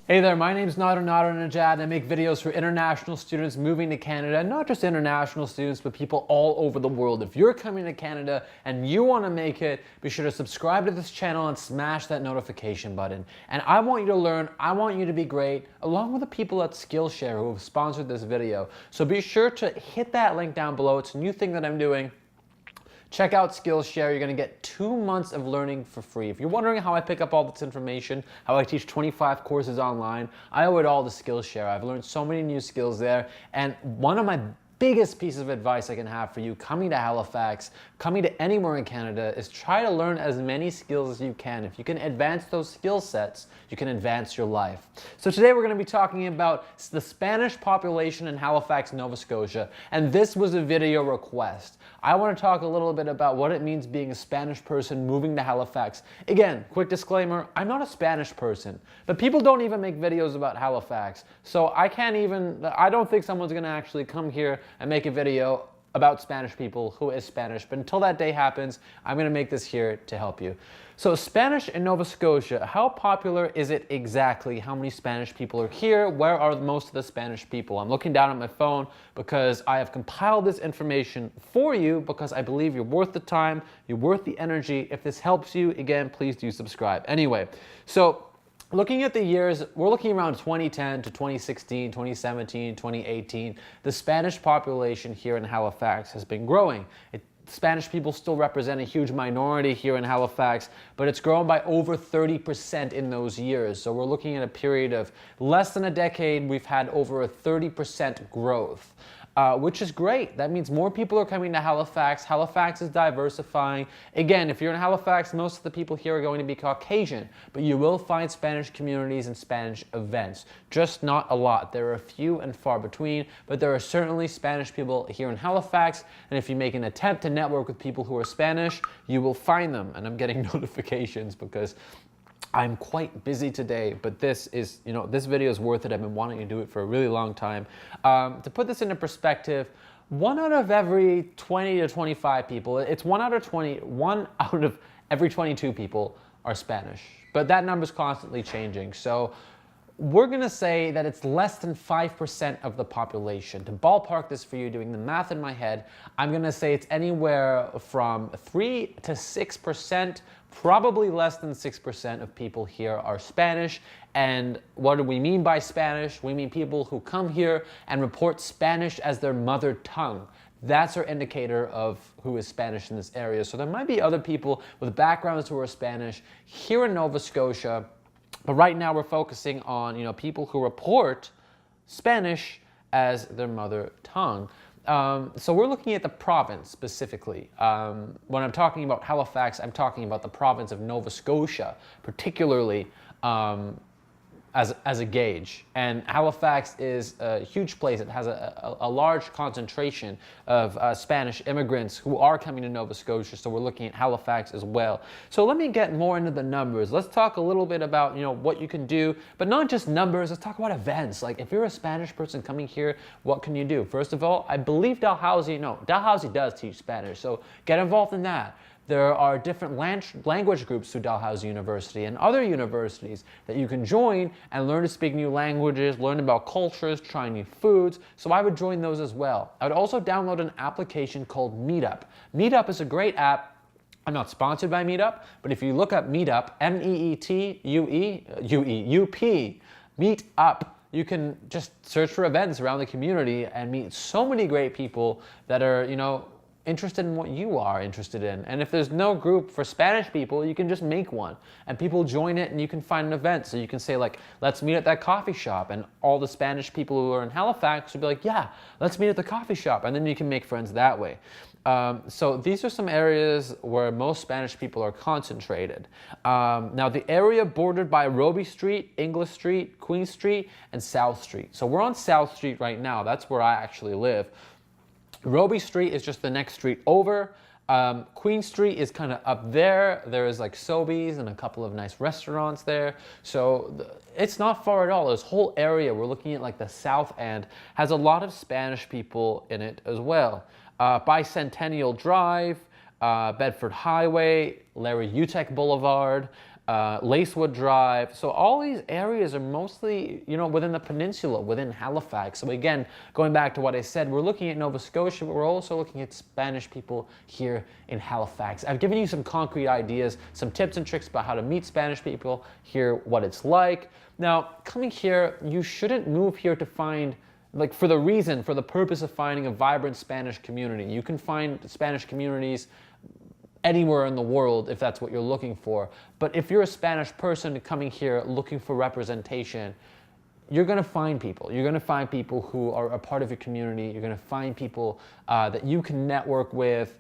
Hey there, my name's Nadernejad, and I make videos for international students moving to Canada, and not just international students, but people all over the world. If you're coming to Canada and you want to make it, be sure to subscribe to this channel and smash that notification button. And I want you to learn, I want you to be great, along with the people at Skillshare who have sponsored this video. So be sure to hit that link down below. It's a new thing that I'm doing. Check out Skillshare. You're going to get 2 months of learning for free. If you're wondering how I pick up all this information, how I teach 25 courses online, I owe it all to Skillshare. I've learned so many new skills there, and one of my biggest piece of advice I can have for you coming to Halifax, coming to anywhere in Canada, is try to learn as many skills as you can. If you can advance those skill sets, you can advance your life. So today we're going to be talking about the Spanish population in Halifax, Nova Scotia, and this was a video request. I want to talk a little bit about what it means being a Spanish person moving to Halifax. Again, quick disclaimer, I'm not a Spanish person, but people don't even make videos about Halifax. So I don't think someone's going to actually come here and make a video about Spanish people who is Spanish. But until that day happens, I'm going to make this here to help you. So Spanish in Nova Scotia, how popular is it exactly? How many Spanish people are here? Where are most of the Spanish people? I'm looking down at my phone because I have compiled this information for you because I believe you're worth the time, you're worth the energy. If this helps you, again, please do subscribe. Anyway, so looking at the years, we're looking around 2010 to 2016, 2017, 2018. The Spanish population here in Halifax has been growing. Spanish people still represent a huge minority here in Halifax, but it's grown by over 30% in those years. So we're looking at a period of less than a decade. We've had over a 30% growth. Which is great. That means more people are coming to Halifax. Halifax is diversifying. Again, if you're in Halifax, most of the people here are going to be Caucasian, but you will find Spanish communities and Spanish events. Just not a lot. There are few and far between, but there are certainly Spanish people here in Halifax, and if you make an attempt to network with people who are Spanish, you will find them. And I'm getting notifications because I'm quite busy today, but this video is worth it. I've been wanting to do it for a really long time. To put this into perspective, 1 out of every 20 to 25 people, it's 1 out of every 22 people are Spanish. But that number is constantly changing. So we're going to say that it's less than 5% of the population. To ballpark this for you, doing the math in my head, I'm going to say it's anywhere from 3 to 6%, probably less than 6% of people here are Spanish. And what do we mean by Spanish? We mean people who come here and report Spanish as their mother tongue. That's our indicator of who is Spanish in this area. So there might be other people with backgrounds who are Spanish here in Nova Scotia. But right now we're focusing on people who report Spanish as their mother tongue. So we're looking at the province specifically. When I'm talking about Halifax, I'm talking about the province of Nova Scotia, particularly as a gauge. And Halifax is a huge place. It has a large concentration of Spanish immigrants who are coming to Nova Scotia, so we're looking at Halifax as well. So let me get more into the numbers. Let's talk a little bit about what you can do, but not just numbers. Let's talk about events. Like if you're a Spanish person coming here, what can you do? First of all, I believe Dalhousie does teach Spanish, so get involved in that. There are different language groups through Dalhousie University and other universities that you can join and learn to speak new languages, learn about cultures, try new foods. So I would join those as well. I would also download an application called Meetup. Meetup is a great app. I'm not sponsored by Meetup, but if you look up Meetup, M-E-E-T-U-E-U-P, Meetup, you can just search for events around the community and meet so many great people that are, interested in what you are interested in. And if there's no group for Spanish people, you can just make one and people join it and you can find an event. So you can say like, let's meet at that coffee shop, and all the Spanish people who are in Halifax will be like, yeah, let's meet at the coffee shop. And then you can make friends that way. So these are some areas where most Spanish people are concentrated. Now the area bordered by Robie Street, English Street, Queen Street, and South Street. So we're on South Street right now. That's where I actually live. Robie Street is just the next street over. Queen Street is kind of up there. There is like Sobeys and a couple of nice restaurants there. So it's not far at all. This whole area, we're looking at like the South End, has a lot of Spanish people in it as well. Bicentennial Drive, Bedford Highway, Larry Utek Boulevard, Lacewood Drive. So all these areas are mostly, within the peninsula, within Halifax. So again, going back to what I said, we're looking at Nova Scotia, but we're also looking at Spanish people here in Halifax. I've given you some concrete ideas, some tips and tricks about how to meet Spanish people, hear what it's like. Now, coming here, you shouldn't move here to find, for the purpose of finding a vibrant Spanish community. You can find Spanish communities anywhere in the world if that's what you're looking for. But if you're a Spanish person coming here looking for representation, you're going to find people. You're going to find people who are a part of your community. You're going to find people that you can network with.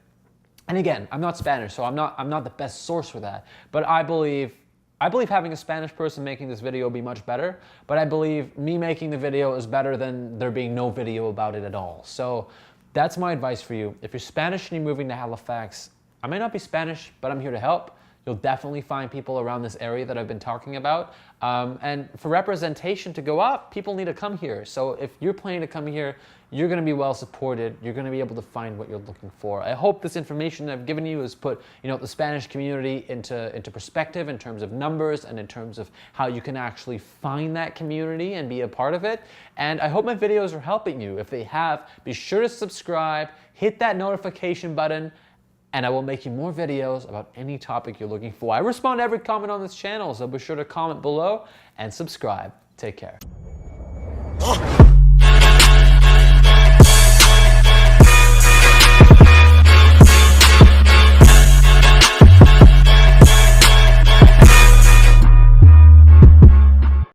And again, I'm not Spanish, so I'm not the best source for that. But I believe having a Spanish person making this video will be much better. But I believe me making the video is better than there being no video about it at all. So that's my advice for you. If you're Spanish and you're moving to Halifax, I may not be Spanish, but I'm here to help. You'll definitely find people around this area that I've been talking about. And for representation to go up, people need to come here. So if you're planning to come here, you're going to be well supported. You're going to be able to find what you're looking for. I hope this information I've given you has put the Spanish community into perspective in terms of numbers and in terms of how you can actually find that community and be a part of it. And I hope my videos are helping you. If they have, be sure to subscribe, hit that notification button, and I will make you more videos about any topic you're looking for. I respond to every comment on this channel, so be sure to comment below and subscribe. Take care.